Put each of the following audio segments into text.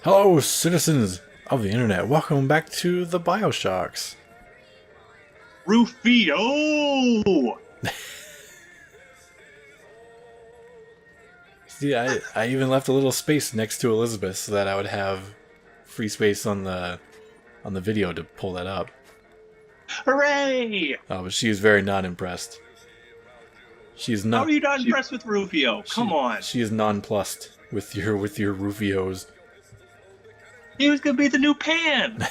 Hello, citizens of the internet. Welcome back to the Bioshocks. Rufio! See, I even left a little space next to Elizabeth so that I would have free space on the video to pull that up. Hooray! Oh, but she is very not impressed. She is How not. are you not impressed with Rufio? Come on. She is nonplussed with your Rufios. He was gonna be the new Pan!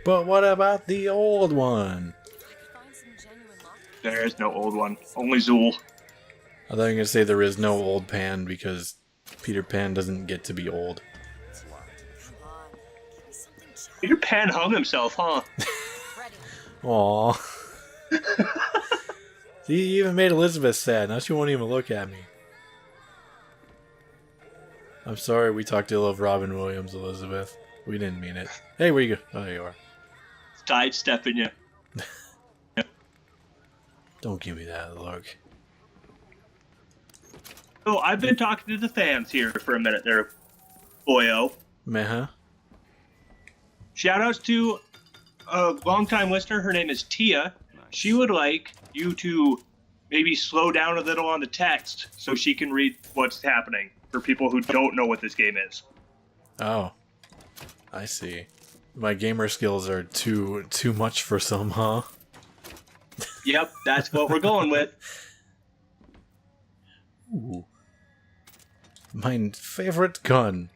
But what about the old one? There is no old one. Only Zool. I thought you were gonna say there is no old Pan because Peter Pan doesn't get to be old. Peter Pan hung himself, huh? Aww. See, you even made Elizabeth sad. Now she won't even look at me. I'm sorry we talked ill of Robin Williams, Elizabeth. We didn't mean it. Hey, where you go? Oh, there you are. Sidestepping you. Don't give me that look. So, I've been talking to the fans here for a minute there, boyo. Meh. Shoutouts to a longtime listener. Her name is Tia. She would like you to maybe slow down a little on the text so she can read what's happening for people who don't know what this game is. Oh. I see. My gamer skills are too much for some, huh? Yep, that's what we're going with. Ooh. My favorite gun.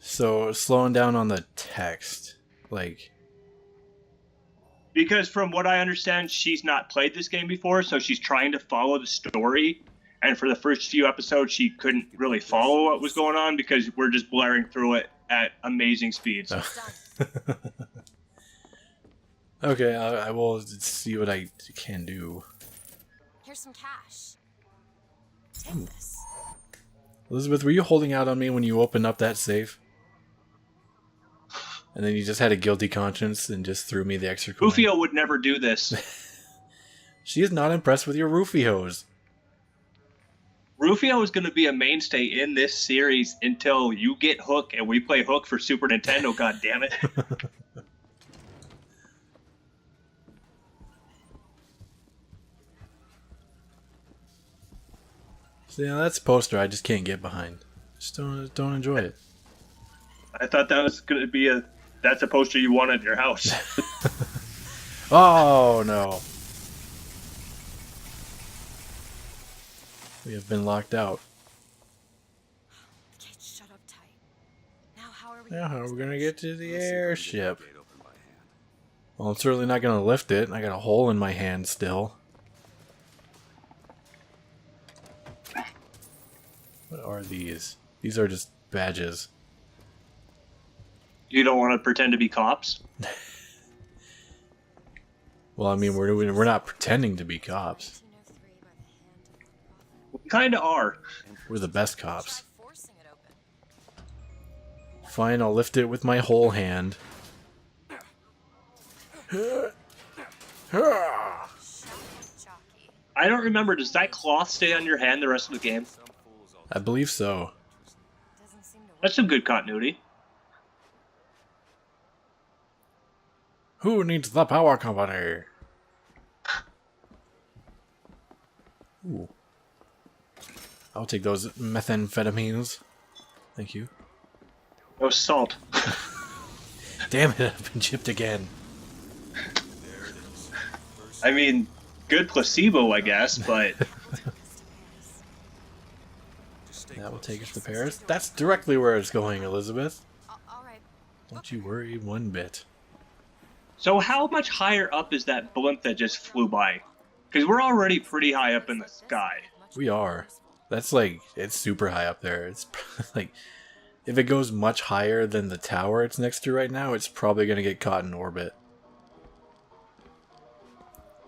So, slowing down on the text. Like... Because from what I understand, she's not played this game before, so she's trying to follow the story. And for the first few episodes, she couldn't really follow what was going on because we're just blaring through it at amazing speeds. Okay, I will see what I can do. Here's some cash. Take this. Elizabeth, were you holding out on me when you opened up that safe? And then you just had a guilty conscience and just threw me the extra coin? Rufio would never do this. She is not impressed with your Rufios. Rufio is going to be a mainstay in this series until you get Hook and we play Hook for Super Nintendo, God damn it. See, now that's a poster I just can't get behind. Just don't enjoy it. I thought that was going to be that's a poster you want at your house. Oh, no. We have been locked out. Okay, shut up tight. Now how are we Now how are we gonna get to the airship? Well, I'm certainly not gonna lift it. I got a hole in my hand still. What are these? These are just badges. You don't want to pretend to be cops? Well, I mean, we're not pretending to be cops. 1903 by the hand? We kind of are. We're the best cops. Try forcing it open. Fine, I'll lift it with my whole hand. Jockey. I don't remember. Does that cloth stay on your hand the rest of the game? I believe so. Doesn't seem to work. That's some good continuity. Who needs the power company? Ooh. I'll take those methamphetamines. Thank you. No salt. Damn it, I've been chipped again. I mean, good placebo, I guess, but That will take us to Paris. That's directly where it's going, Elizabeth. All right. Don't you worry one bit. so how much higher up is that blimp that just flew by? Because we're already pretty high up in the sky. We are. That's like, it's super high up there. It's like, if it goes much higher than the tower it's next to right now, it's probably going to get caught in orbit.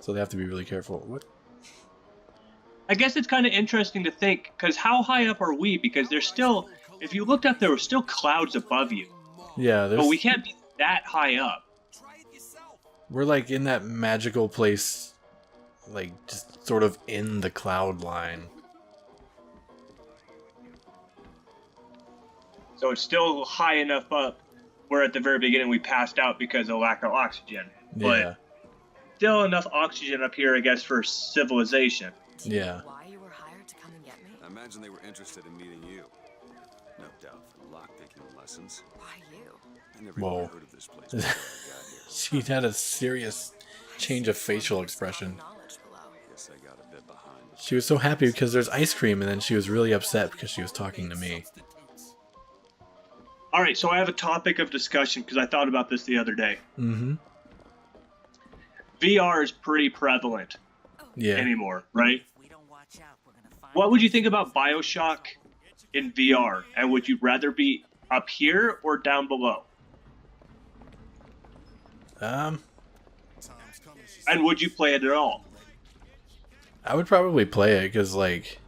So they have to be really careful. What? I guess it's kind of interesting to think, because how high up are we? Because there's still, if you looked up, there were still clouds above you. Yeah, there's... But we can't be that high up. We're like in that magical place, like just sort of in the cloud line. So it's still high enough up where at the very beginning we passed out because of lack of oxygen. Yeah. But still enough oxygen up here, I guess, for civilization. Do you Yeah. know why you were hired to come and get me? I imagine they were interested in meeting you. No doubt for lockpicking lessons. Why you? I never Whoa. even heard of this place before I got here. She had a serious change of facial expression. Knowledge below. Guess I got a bit behind. She was so happy because there's ice cream, and then she was really upset because she was talking to me. All right, so I have a topic of discussion because I thought about this the other day. Mm-hmm. VR is pretty prevalent Yeah. anymore, right? What would you think about Bioshock in VR? And would you rather be up here or down below? Um, And would you play it at all? I would probably play it because, like,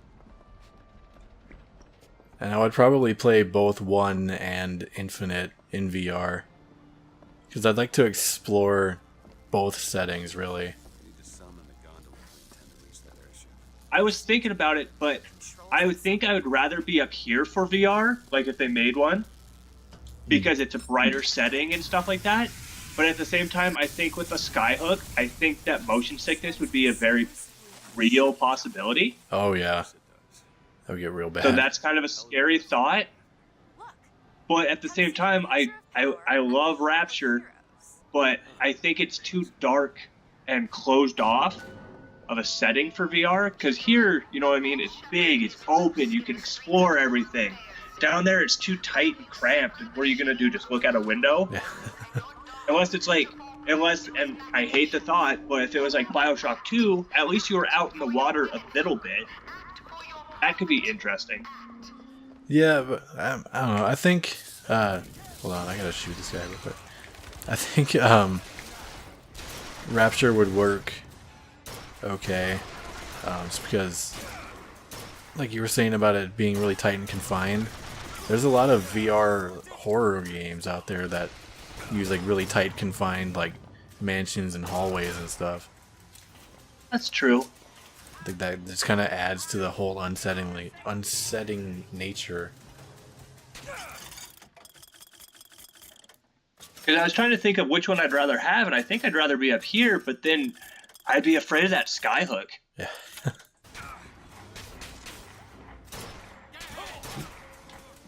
and I would probably play both 1 and Infinite in VR because I'd like to explore both settings, really. I need to summon the gondola and intend to reach that airship. I was thinking about it, but I would think I would rather be up here for VR, like if they made one, because it's a brighter setting and stuff like that. But at the same time, I think with a skyhook, I think that motion sickness would be a very real possibility. Oh yeah, that would get real bad. So that's kind of a scary thought. But at the same time, I love Rapture, but I think it's too dark and closed off of a setting for VR. Because here, you know what I mean? It's big, it's open, you can explore everything. Down there, it's too tight and cramped. And what are you going to do? Just look out a window? Unless it's like, and I hate the thought, but if it was like Bioshock 2, at least you were out in the water a little bit. That could be interesting. Yeah, but I don't know. I think. Hold on, I gotta shoot this guy real quick. I think Rapture would work okay, just because, like you were saying about it being really tight and confined. There's a lot of VR horror games out there that use like really tight, confined like mansions and hallways and stuff. That's true. I think that just kind of adds to the whole unsettling nature. Because I was trying to think of which one I'd rather have, and I think I'd rather be up here, but then I'd be afraid of that skyhook. Yeah.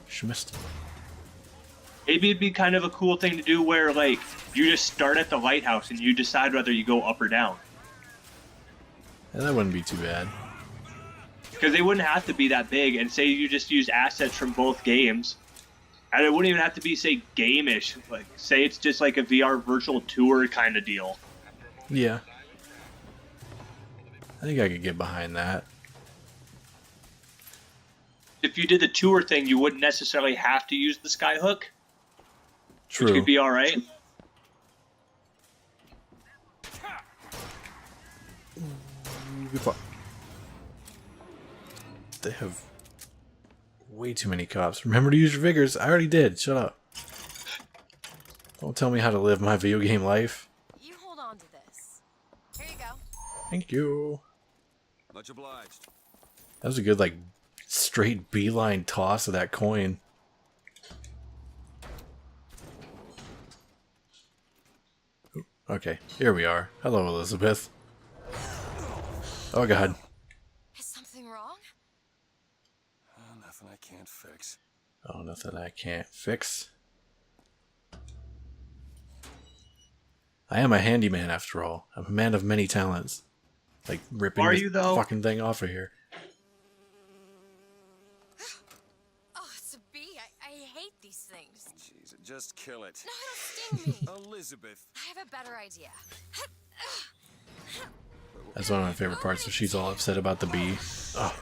She missed. Maybe it'd be kind of a cool thing to do where, like, you just start at the lighthouse and you decide whether you go up or down. Yeah, that wouldn't be too bad. Because they wouldn't have to be that big, and say you just use assets from both games. And it wouldn't even have to be, say, game-ish. Like, say it's just like a VR virtual tour kind of deal. Yeah. I think I could get behind that. If you did the tour thing, you wouldn't necessarily have to use the skyhook, True. which could be alright. They have way too many cops. Remember to use your vigors. I already did. Shut up. Don't tell me how to live my video game life. You hold on to this. Here you go. Thank you. Much obliged. That was a good, like, straight beeline toss of that coin. Ooh, okay, here we are. Hello, Elizabeth. Oh, God. Is something wrong? Nothing I can't fix. Oh, nothing I can't fix. I am a handyman, after all. I'm a man of many talents. Like, ripping Are this you, though? fucking thing off of here. Oh, it's a bee. I hate these things. Jeez, just kill it. No, it'll sting me. Elizabeth. I have a better idea. That's one of my favorite parts, so she's all upset about the bee. Oh,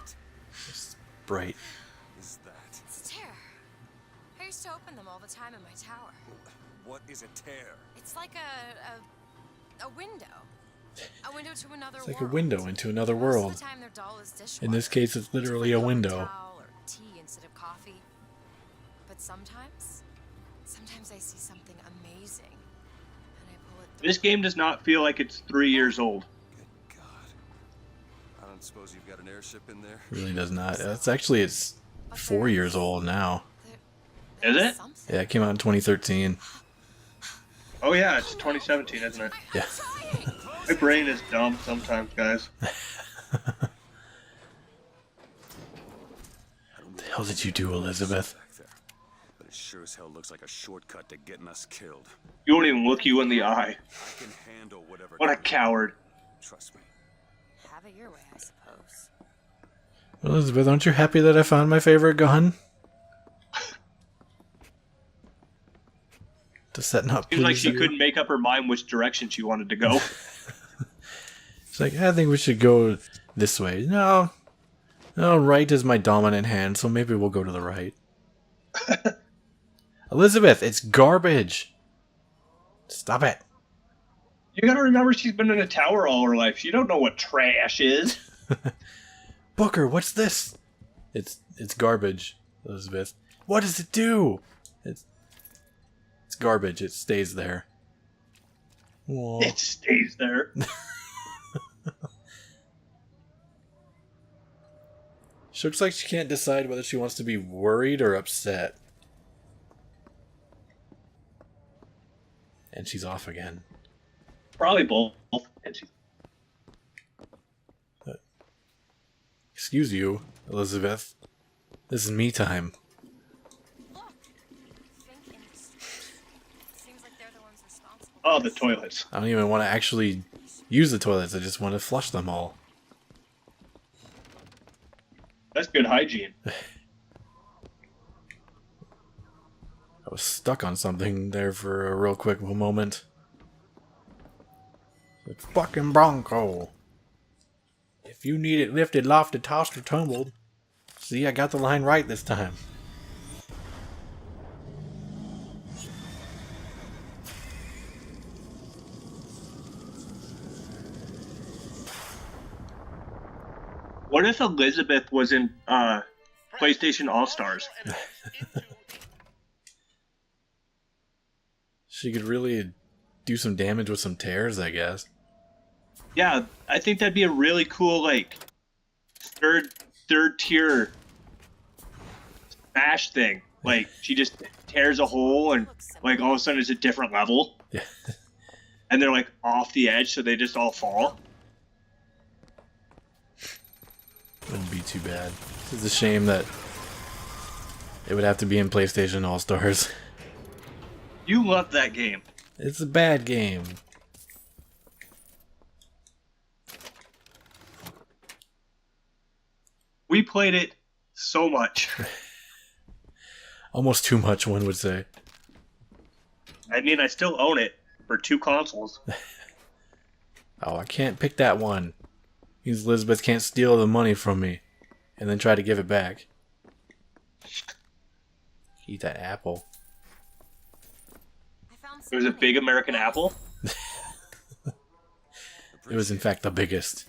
it's bright. Is that? It's a tear. I used to open them all the time in my tower. What is a tear? It's like a window. A window to another It's world. like a window into another Most world. of the time their doll is dishwater. In this case, it's literally a Paper window. towel or tea instead of coffee. But sometimes I see something amazing, and I pull it through. This game does not feel like it's 3 years old. Good God. I don't suppose you've got an airship in there? It really does not. It's 4 years old now. Is it? Something. Yeah, it came out in 2013. Oh yeah, it's 2017, isn't it? Yeah. My brain is dumb sometimes, guys. What the hell did you do, Elizabeth? Back there. But it sure as hell looks like a shortcut to getting us killed. You won't even look you in the eye. I can handle whatever. What a comes. coward. Trust me. Have it your way, I suppose. Elizabeth, aren't you happy that I found my favorite gun? Does that not Seems like please she you? couldn't make up her mind which direction she wanted to go. It's like, I think we should go this way. No. No, right is my dominant hand, so maybe we'll go to the right. Elizabeth, it's garbage. Stop it. You gotta remember she's been in a tower all her life. She don't know what trash is. Booker, what's this? It's garbage, Elizabeth. What does it do? It's garbage. It stays there. Aw. It stays there. She looks like she can't decide whether she wants to be worried or upset. And she's off again. Probably both. And she's Excuse you, Elizabeth. This is me time. Look! Think industries. Seems like they're the ones responsible. oh, the toilets. I don't even want to actually use the toilets. I just want to flush them all. That's good hygiene. I was stuck on something there for a real quick moment. It's fucking Bronco. If you need it lifted, lofted, tossed, or tumbled. See, I got the line right this time. What if Elizabeth was in PlayStation All-Stars? She could really do some damage with some tears, I guess. Yeah, I think that'd be a really cool, like, third tier smash thing. Like, she just tears a hole and, like, all of a sudden it's a different level. Yeah. And they're, like, off the edge, so they just all fall. Wouldn't be too bad. It's a shame that it would have to be in PlayStation All-Stars. You love that game. It's a bad game. We played it so much. Almost too much, one would say. I mean, I still own it for 2 consoles. Oh, I can't pick that one. Means Elizabeth can't steal the money from me and then try to give it back. Eat that apple. I found It was a big American apple. It was in fact the biggest.